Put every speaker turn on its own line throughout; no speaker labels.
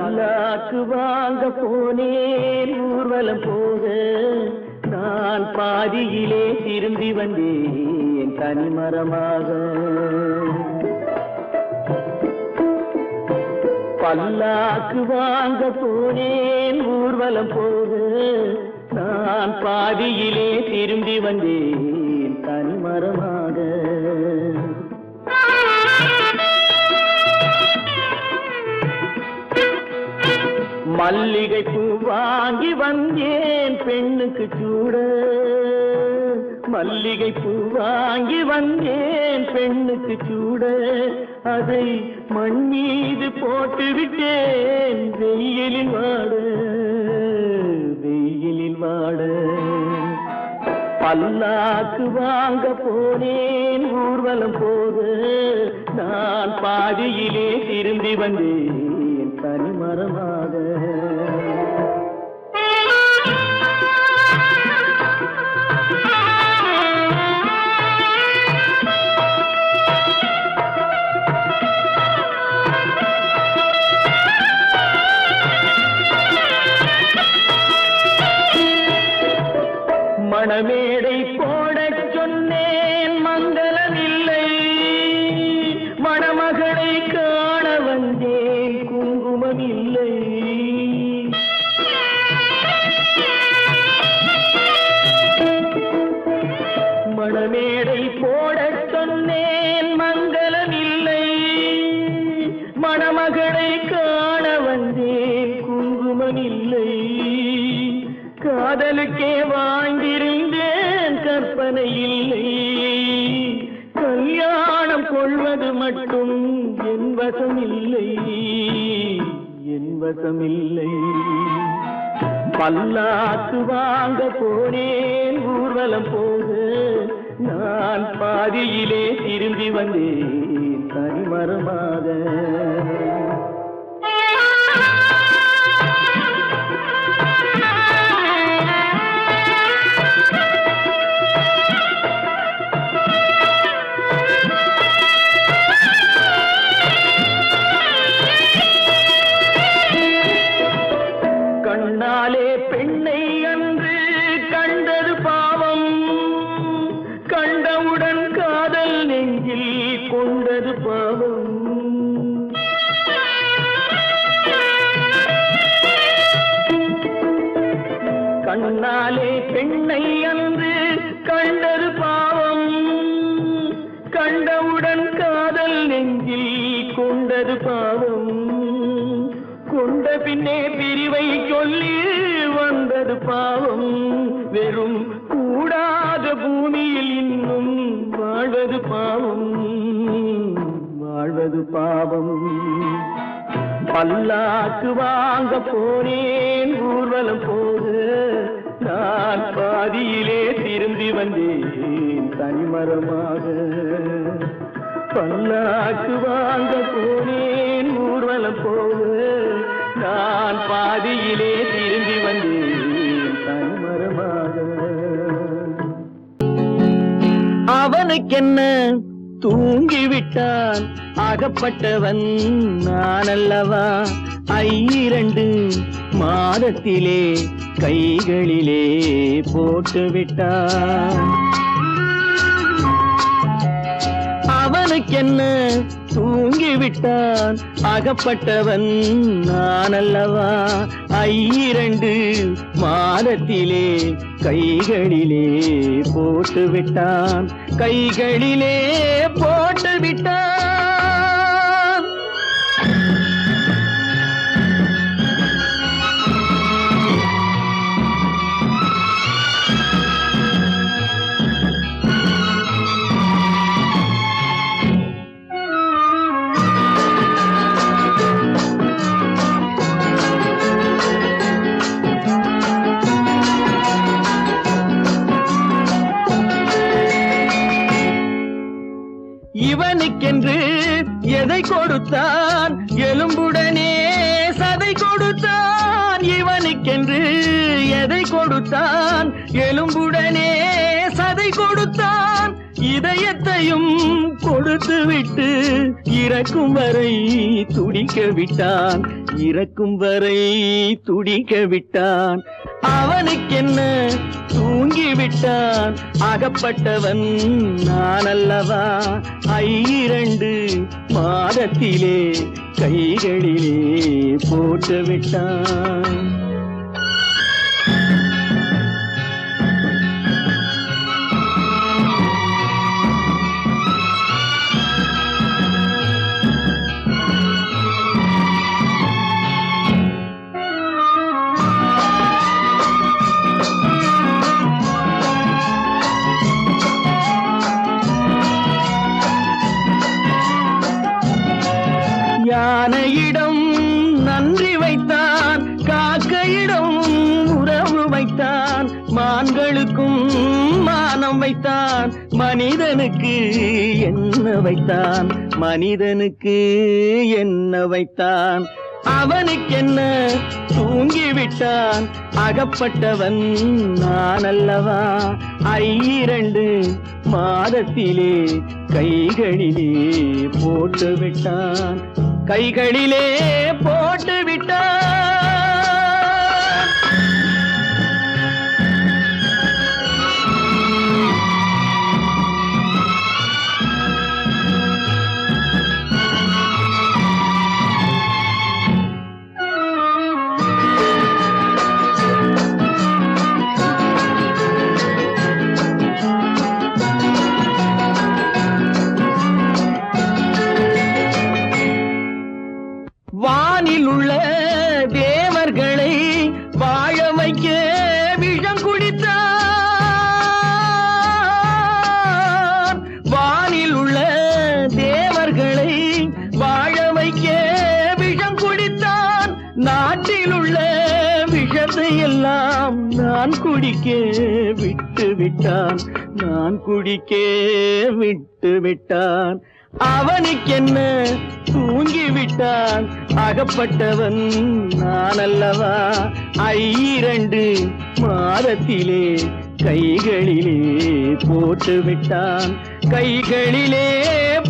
பல்லாக்கு வாங்க போனேன் ஊர்வலம் போக, நான் பாதியிலே திரும்பி வந்தேன் தனிமரமாக. பல்லாக்கு வாங்க போனேன் ஊர்வலம் போக, நான் பாதியிலே திரும்பி வந்தேன் தனிமரமாக. மல்லிகை பூ வாங்கி வந்தேன் பெண்ணுக்கு சூட, மல்லிகை பூ வாங்கி வந்தேன் பெண்ணுக்கு சூட, அதை மண் மீது போட்டு விட்டேன் வெயிலில் வாட, வெயிலில் வாட. பல்லாக்கு வாங்க போனேன் ஊர்வலம் போக, நான் பாதியிலே திரும்பி வந்தேன் தனிமரமாக. மணமேடை போடச் சொன்னேன் மங்களமில்லை, மணமகளை காண வந்தேன் குங்குமமில்லை. மணமேடை போடச் சொன்னேன் மங்களமில்லை, மணமகளை காண வந்தேன் குங்குமமில்லை. காதலுக்கே வாழ்ந்திருந்தேன் கற்பனை இல்லை, கல்யாணம் கொள்வது மட்டும் என் வசமில்லை, என் வசமில்லை. பல்லாக்கு வாங்க போனேன் ஊர்வலம் போக, நான் பாதியிலே திரும்பி வந்தேன் தனிமரமாக. கண்ணாலே பெண்ணை அன்று கண்டது பாவம், கண்டவுடன் காதல் நெஞ்சில் கொண்டது பாவம். கண்ணாலே பெண்ணை அன்று கண்டது பாவம், கண்டவுடன் காதல் நெஞ்சில் கொண்டது பாவம். கொண்ட பின்னே பிரிவை சொல்லி வந்தது பாவம், வெறும் கூடாத பூமியில் இன்னும் வாழ்வது பாவம், வாழ்வது பாவம். பல்லாக்கு வாங்க போனேன் ஊர்வலம் போக, நான் பாதியிலே திரும்பி வந்தேன் தனிமரமாக. பல்லாக்கு வாங்க போனேன் ஊர்வலம் போக, நான் பாதியிலே திரும்பி வந்தேன் தனிமரமாக. அவனுக்கென்ன தூங்கிவிட்டான் அகப்பட்டவன் நான் அல்லவா, 2 மாதத்திலே கைகளிலே போட்டு விட்டான். அவனுக்கென்ன தூங்கிவிட்டான் அகப்பட்டவன் நான் அல்லவா, 2 மாதத்திலே கைகளிலே போட்டு விட்டான், கைகளிலே போட்டு விட்டான். இவனுக்கென்று எதை கொடுத்தான் எலும்புடனே சதை கொடுத்தான், இவனுக்கென்று எதை கொடுத்தான் எலும்புடனே சதை கொடுத்தான். இதயத்தையும் கொடுத்து விட்டு இறக்கும் வரை துடிக்க விட்டான், இறக்கும் வரை துடிக்க விட்டான். அவனுக்கென்ன தூங்கிவிட்டான். அகப்பட்டவன் நான் அல்லவா. 2 மாதத்திலே கைகளிலே போட்டு விட்டான். யானையிடம் நன்றி வைத்தான், காக்கையிடம் உறவு வைத்தான், மான்களுக்கும் மானம் வைத்தான், மனிதனுக்கு என்ன வைத்தான், மனிதனுக்கு என்ன வைத்தான். அவனுக்கென்ன தூங்கிவிட்டான். அகப்பட்டவன் நான் அல்லவா. 2 மாதத்திலே கைகளிலே போட்டு விட்டான். கைகளிலே போட்டு விட்டான். வானில் உள்ள தேவர்களை வாழ வைக்க விஷம் குடித்தான். வானில் உள்ள தேவர்களை வாழ வைக்க விஷம் குடித்தான். நாட்டில் உள்ள விஷத்தை எல்லாம் நான் குடிக்க விட்டு விட்டான். நான் குடிக்க விட்டு விட்டான். அவனுக்கென்ன தூங்கிவிட்டான். அகப்பட்டவன் நான் அல்லவா. 2 மாதத்திலே கைகளிலே போட்டு விட்டான். கைகளிலே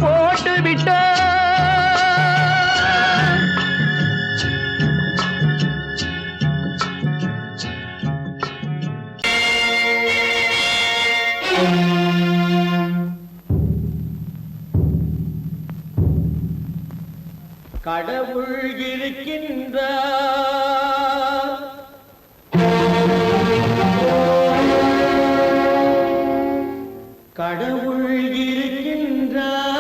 போட்டு விட்டான். கடவுள் இருக்கின்றார். கடவுள் இருக்கின்றார்.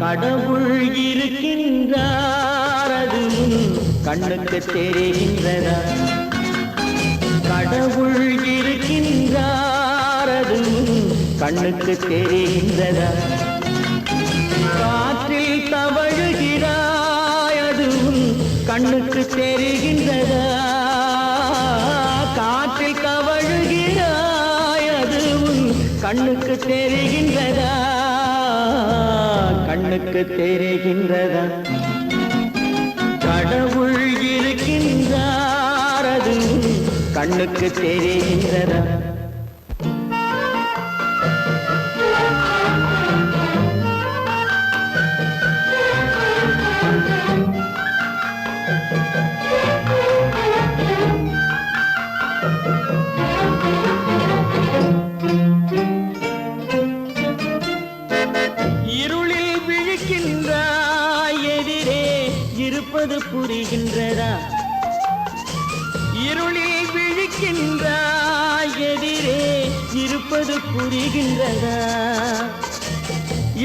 கடவுள் இருக்கின்றார். அது கண்ணுக்கு தெரிகின்றதா. கடவுள் இருக்கின்றார். அது கண்ணுக்கு தெரிகின்றதா. காற்றில் தவழுகிறாய். அது கண்ணுக்கு தெரிகின்றதா. காற்றில் தவழுகிறாய். அது கண்ணுக்கு தெரிகின்றதா. கண்ணுக்கு தெரிகின்றதா. கடவுள் இருக்கின்றார். அது கண்ணுக்கு தெரிகின்றதா. இருளில் விழிக்கின்றாய். எதிரே இருப்பது புரிகின்றதா. இருளில் விழிக்கின்றாய். எதிரே இருப்பது புரிகின்றதா.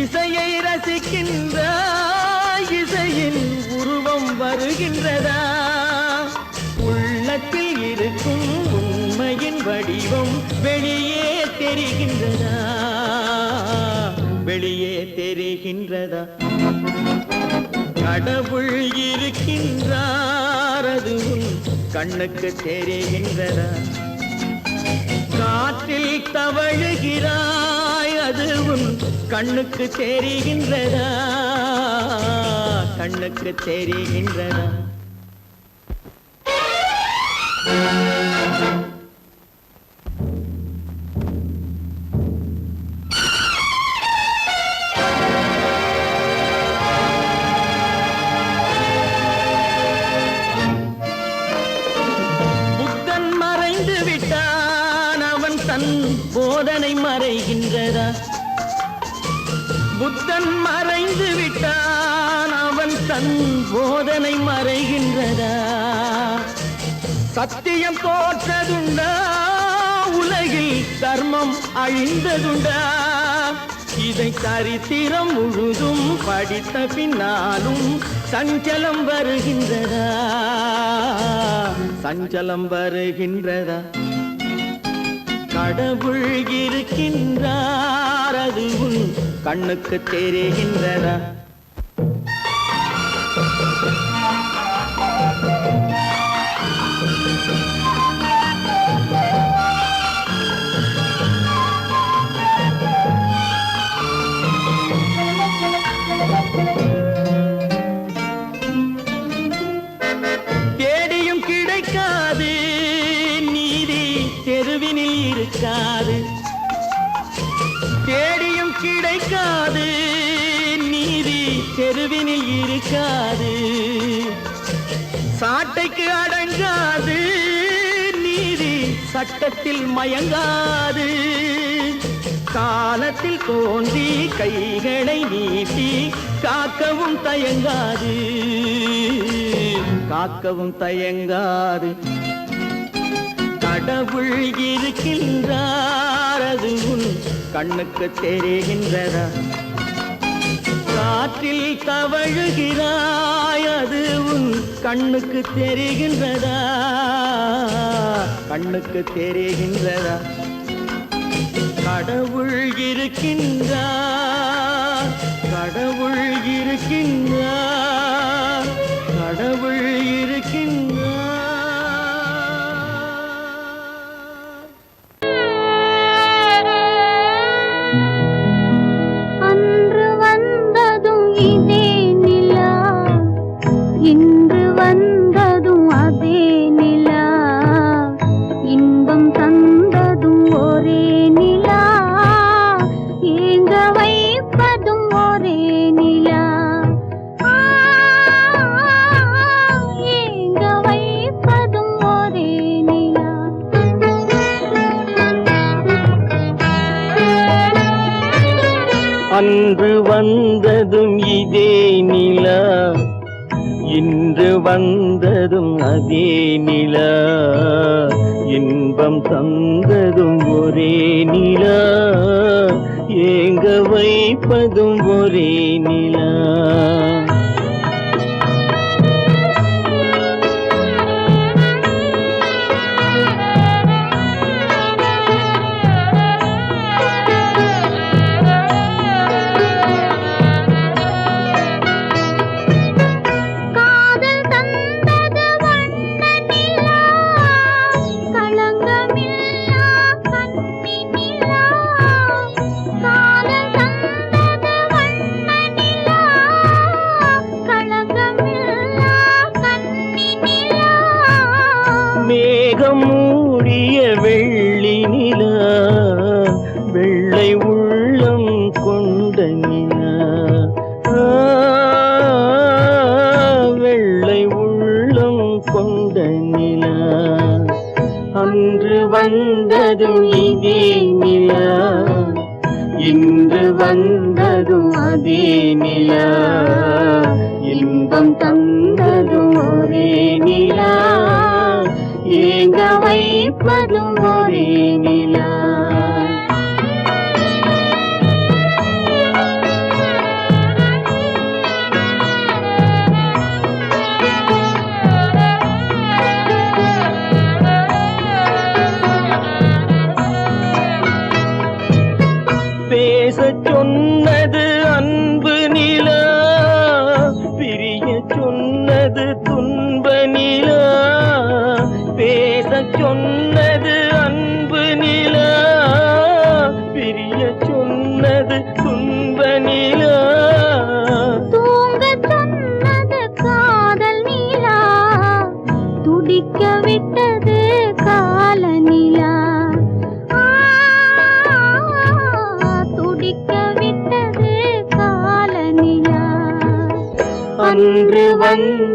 இசையை ரசிக்கின்றாய். இசையின் உருவம் வருகின்றதா. உள்ளத்தில் இருக்கும் உண்மையின் வடிவம் வெளியே தெரிகின்றதா. வெளியே தெரிகின்றதா. கடவுள் இருக்கின்றார். அது கண்ணுக்கு தெரிகின்றதா. காற்றில் தவழுகிறாய். அது கண்ணுக்கு தெரிகின்றதா. கண்ணுக்கு தெரிகின்றதா? புத்தன் மறைந்து விட்டான், அவன் தன் போதனை மறைகின்றதா? புத்தன் மறைந்து விட்டான், அவன் தன் போதனை மறைகின்றதா? சத்தியம் தோற்றதுண்டா? உலகில் தர்மம் அழிந்ததுண்டா? இதை சரித்திரம் முழுதும் படித்த பின்னாலும் சஞ்சலம் வருகின்றதா? சஞ்சலம் வருகின்றதா? கடவுள் இருக்கின்றார், அது உன் கண்ணுக்கு தெரிகின்றதா? தேடியும் கிடைக்காது நீதி, தெருவினில் இருக்காது. தேடியும் கிடைக்காது நீதி, தெருவினில் இருக்காது. சாட்டைக்கு அடங்காது நீதி, சட்டத்தில் மயங்காது. காலத்தில் தோன்றி கைகளை நீட்டி காக்கவும் தயங்காது, காக்கவும் தயங்காது. கடவுள் இருக்கின்றார், அது உன் கண்ணுக்கு தெரிகின்றதா? காற்றில் தவழுகிறாய், அது உன் கண்ணுக்கு தெரிகின்றதா? கண்ணுக்கு தெரிகின்றதா? கடவுள் இருக்கின்றார், கடவுள் இருக்கின்றார், கடவுள் இருக்கின்றார்.
அன்று வந்ததும் இதே நிலா, இன்று வந்ததும் அதே நிலா, இன்பம் தந்ததும் ஒரே நிலா, ஏங்க வைப்பதும் ஒரே நிலா, ஏங்க வைப்பதும் ஒரே நிலா.
அன்று வந்ததும் இதே நிலா, இன்று வந்ததும் அதே நிலா, இன்பம் தந்ததும் ஒரே நிலா, ஏங்க வைப்பதும் ஒரே நிலா.
காதல் தந்தது வண்ண நிலா, களங்கமில்லா கன்னி நிலா. காதல் தந்தது வண்ண நிலா, களங்கமில்லா கன்னி நிலா.
மேகம் மூடிய வெள்ளி நிலா, வெள்ளை உள்ளம் கொண்ட நிலா, வெள்ளை உள்ளம் கொண்ட நிலா. அன்று வந்ததும் இதே நிலா, இன்று வந்ததும் அதே நிலா, இன்பம் தந்ததும் ஒரே நிலா, ஏங்க வைப்பதும் ஒரே நிலா. பேசச் சொன்னது அன்பு நிலா, பிரிய சொன்னது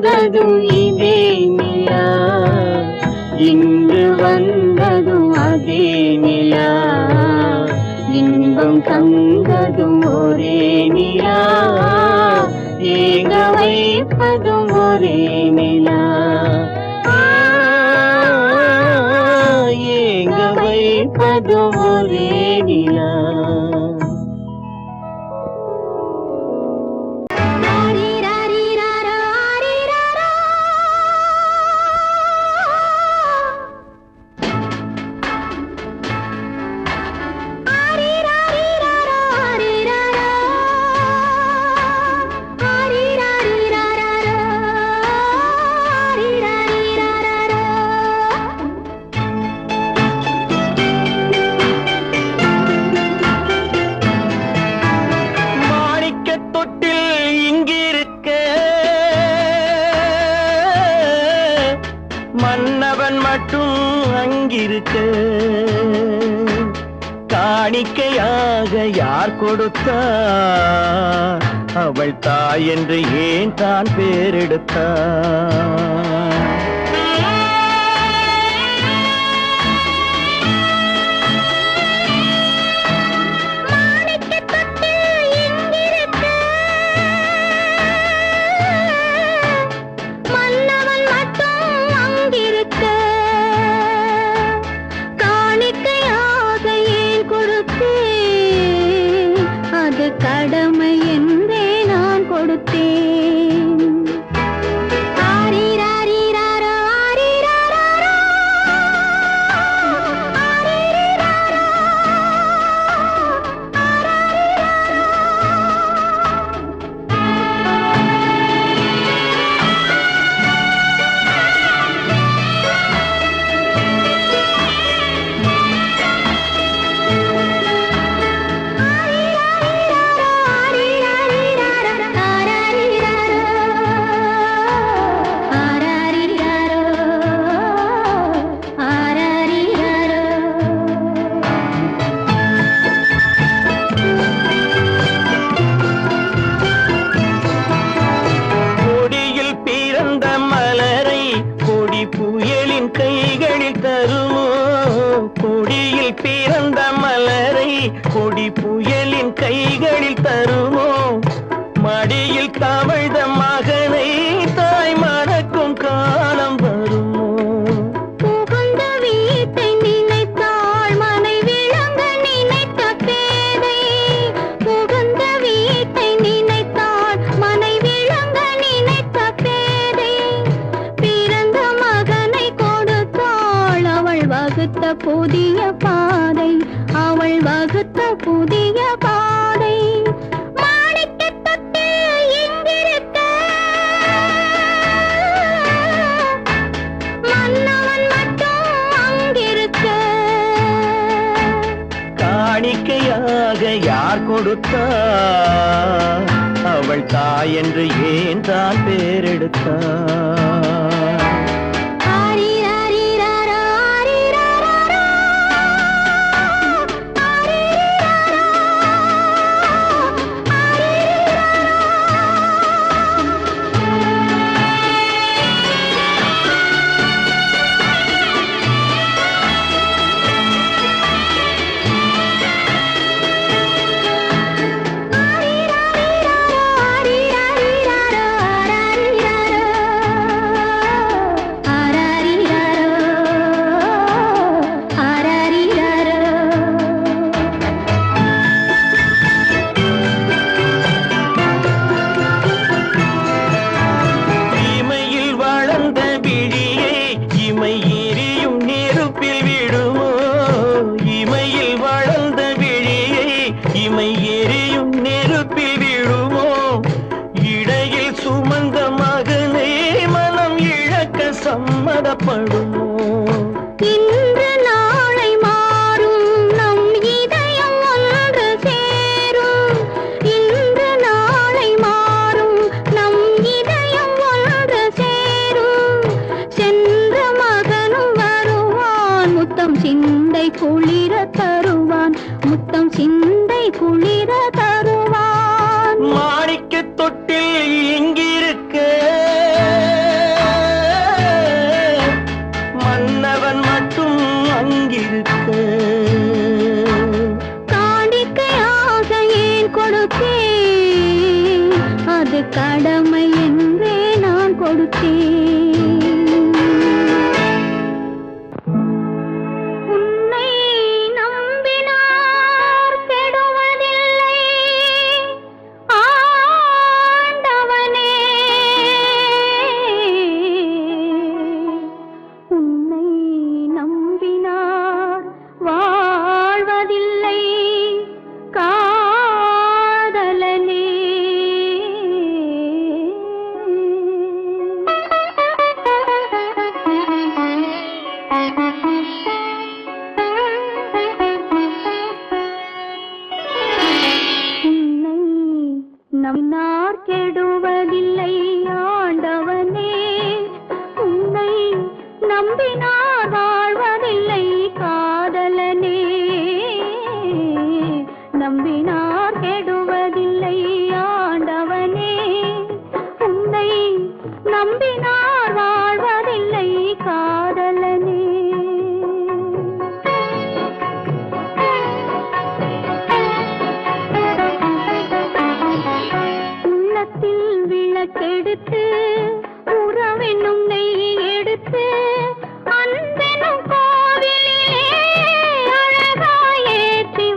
வந்ததும் இதே நிலா, இன்று வந்ததும் அதே நிலா, இன்பம் தந்ததும் ஒரே நிலா, ஏங்க வைப்பதும் ஒரே நிலா, ஏங்க வைப்பதும் ஒரே நிலா. மன்னவன் மட்டும் அங்கிருக்க, காணிக்கையாக யார் கொடுத்தார், அவள் தாய் என்று ஏன் தான் பேரெடுத்தார்.
கடமை என்றே நான் கொடுத்தேன். ஆரிராரிராரோ, ஆரிராரோ, ஆரிராரோ,
புயலின் கைகளில் தருமோ, கொடியில் பிறந்த மலரை கொடி புயலின் கைகளில் தருமோ, மடியில் தவழ்ந்த மகனை தாய் மறக்கும் காலம் வருமோ.
புகுந்த வீட்டை நினைத்தாள் மனை விளங்க நினைத்த பேதை, புகுந்த வீட்டை நினைத்தாள் மனை விளங்க நினைத்த பேதை, பிறந்த மகனை கொடுத்தாள் அவள் வகுத்த புதிய பாதை, அவள் வகுத்த புதிய பாதை. மாணிக்கத் தொட்டில் இங்கிருக்க, மன்னவன் மட்டும் அங்கிருக்க,
காணிக்கையாக யார் கொடுத்தார், அவள் தாய் என்று ஏன் தான் பேரெடுத்தார்.
ஆரிராரிராரோ, ஆரிராரோ, ஆரிராரோ,
இமையில் வளர்ந்த விழியை இமை எரியும் நெருப்பில் விடுமோ, இமையில் வளர்ந்த விழியை இமை எரியும் நெருப்பில் விடுமோ, இடையில் சுமந்த மகனை மனம் இழக்க சம்மதப்படுமோ.
இன்று நாளை மாறும் நம் இதயம் ஒன்று சேரும், இன்று நாளை மாறும் நம் இதயம் ஒன்று சேரும், சென்ற மகனும் வருவான் முத்தம் சிந்தை குளிர தருவான், முத்தம் சிந்தை குளிர தருவான்.
மாணிக்கத் தொட்டில் இங்கிருக்க,
நம்பினார் கெடுவதில்லை ஆண்டவனே. உன்னை நம்பினார் வாழ்வதில்லை காதலனே. உள்ளத்தில் விளக்கெடுத்து உறவென்னும் நெய் எடுத்து அன்பெனும் கோவிலிலே அழகாய் ஏற்றி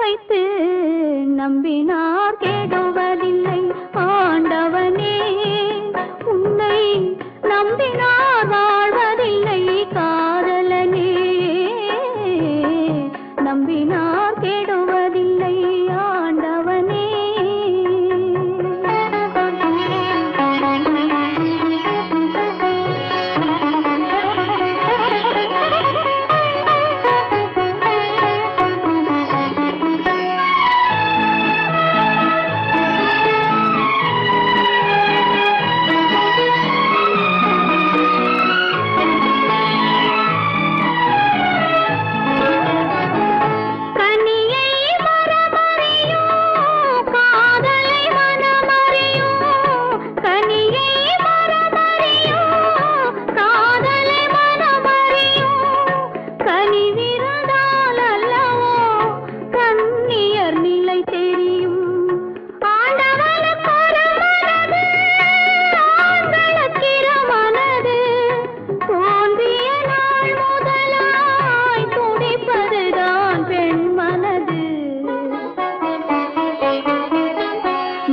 வைத்து நம்பினார் கெடுவதில்லை ஆண்டவனே. உன்னை நம்பினார் வாழ்வதில்லை காதலனே. நம்பினார் கெடுவதில்லை ஆண்டவனே.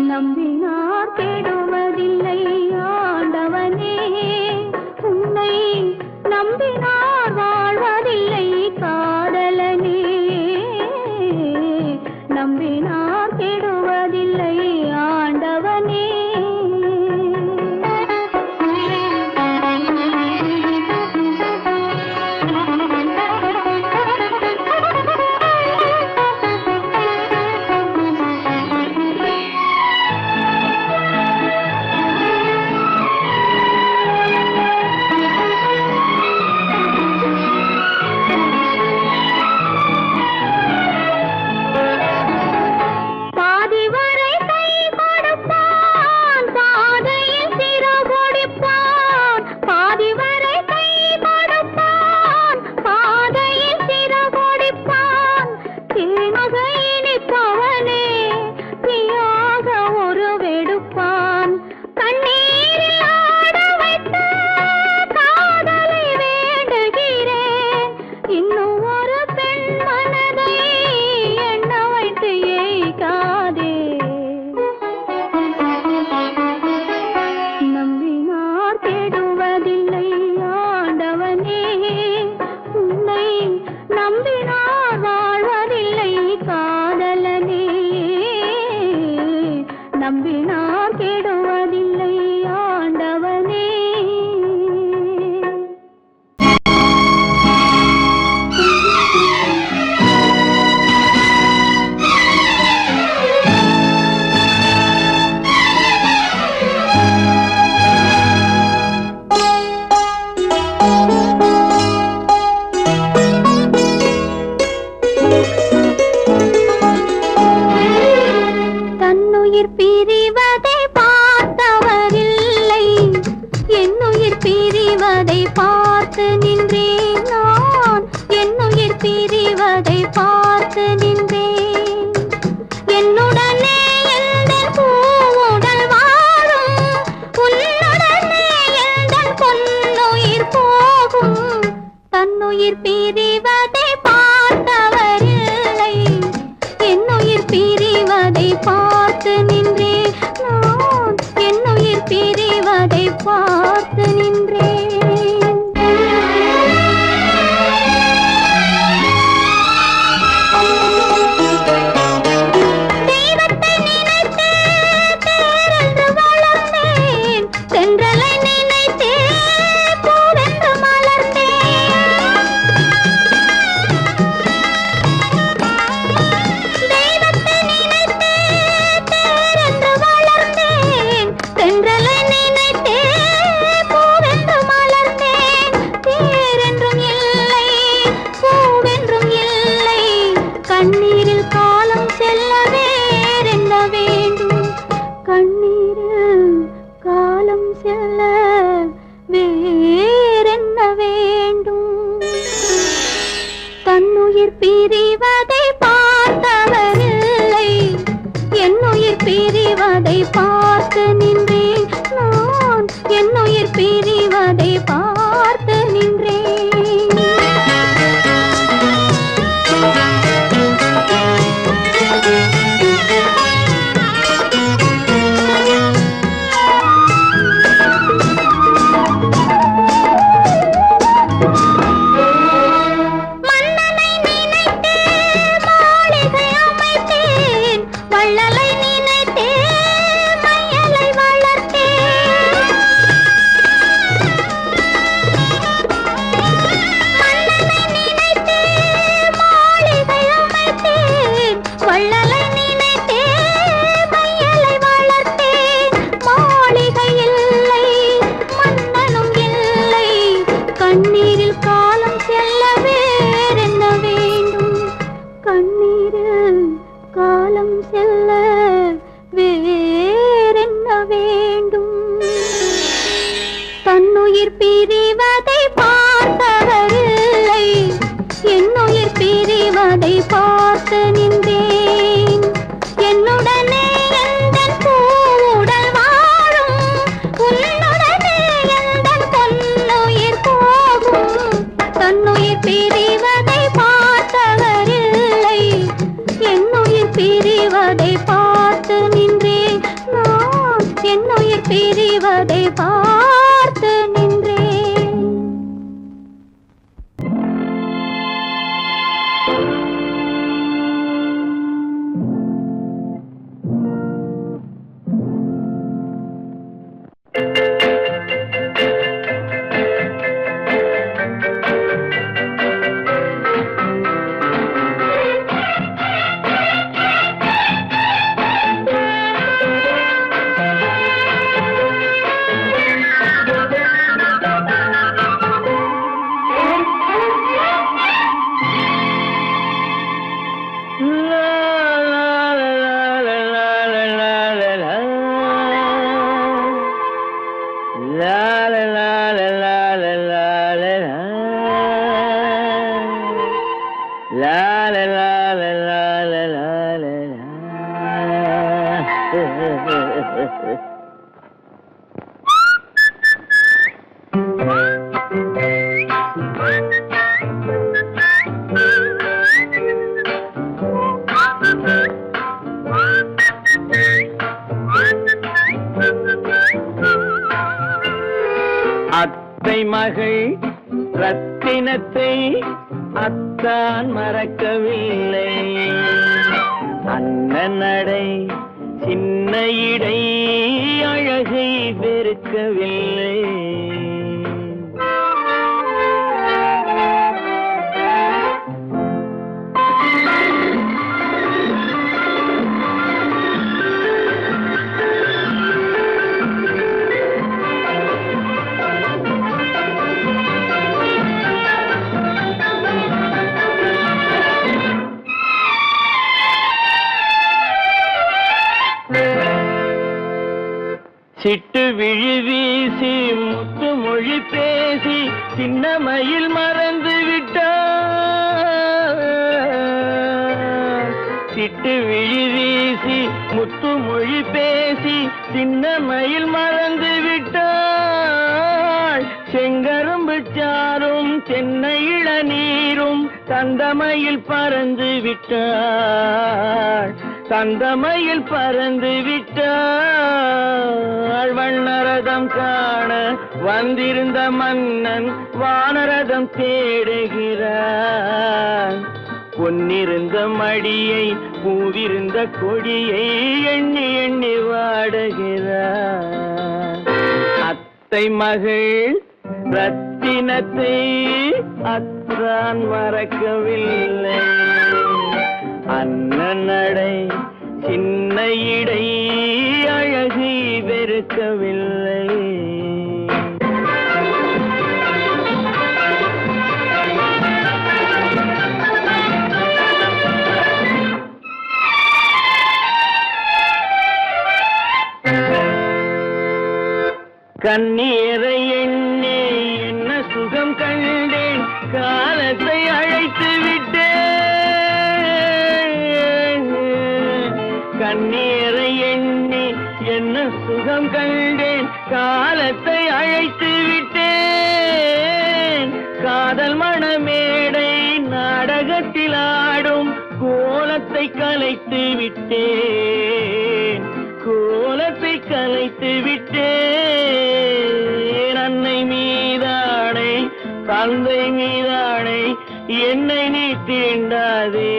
நம்பினார் கெடுவதில்லை ஆண்டவனே. உன்னை நம்பினார் வாழ்வதில்லை காதலனே. நம்பினார் கெடுவதில்லை ஆண்டவனே. நம்பினார் கெடுவதில்லை ஆண்டவனே. தன்னுயிர் பிரிவதை பார்த்தவரில்லை, என்னுயிர் பிரிவதை பார்த்து நின்றேன் நான். என்னுயிர் பிரிவதை பார்த்து நின்றேன். என்னுடனே எந்தன் பூவுடல் வாழும், உன்னுடனே எந்தன் பொன்னுயிர் போகும். தன்னுயிர் பிரிவதை பார்த்தவரில்லை, என்னுயிர் பிரிவதை பார்த்து நின்றேன் நான். என்னுயிர் பிரிவதை பார்த்து நின்றேன். தெய்வத்தை நினைத்து தேர்ந்து வளர்ந்தேன், தென்றலை நினைத்தே பூவென்று மலர்ந்தேன். என்னுயிர் பிரிவதை பார்த்தவரில்லை என்னுயிர் பிரிவதை பார்த்து நின்றேன் நான் என்னுயிர் பிரிவதை பார்த்து நின்றேன் தன்னுயிர் பிரிவதை பார்த்தவரில்லை என்னுயிர் பிரிவதை பார்த்து நின்றேன் என்னுடனே எந்தன் பூவுடல் வாழும் உன்னுடனே எந்தன் பொன்னுயிர் போகும் தன்னுயிர் பிரிவதை பார்த்தவரில்லை என்னுயிர் பிரிவதை பார்த்து நின்றேன் நான் என்னுயிர் பிரிவதை பார்த்து நின்றேன்
அத்தை மகள் ரத்தினத்தை அத்தான் மறக்கவில்லை அண்ணன் நடை சின்ன இடை அழகை வெறுக்கவில்லை சிட்டு விழி வீசி முத்து மொழி பேசி சின்னமையில் மறந்து விட்டார் சிட்டு விழி வீசி முத்து மொழி பேசி சின்னமையில் மறந்து விட்டாள் செங்கரும்பு சாரும் சென்னை இளநீரும் தந்தமையில் பறந்து விட்டாள் தந்தமையில் பறந்து விட்டாள் வண்ணரதம் காண வந்திருந்த மன்னன் வானரதம் தேடுகிறார் பொன்னிருந்த மடியை பூவிருந்த கொடியை எண்ணி எண்ணி வாடுகிறார் அத்தை மகள் ரத்தினத்தை அத்தான் மறக்கவில்லை அண்ணன் நடை சின்ன இடை அழகை வெறுக்கவில்லை கண்ணீரை எண்ணி என்ன சுகம் கண்டேன் காலத்தை அழைத்து விட்டேன் காலத்தை அழைத்து விட்டேன் காதல் மணமேடை நாடகத்தில் ஆடும் கோலத்தை கலைத்து விட்டேன் கோலத்தை கலைத்து விட்டேன் அன்னை மீதானை தந்தை மீதானை என்னை நீ தீண்டாதே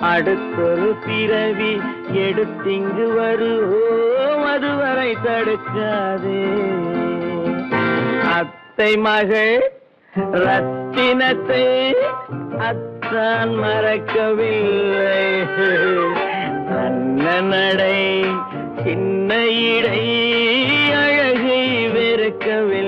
அடுத்தொரு பிறவி எடுத்திங்கு வருவோம் அதுவரை தடுக்காதே அத்தை மகள் ரத்தினத்தை அத்தான் மறக்கவில்லை நல்ல நடை சின்ன இடை அழகை வெறுக்கவில்லை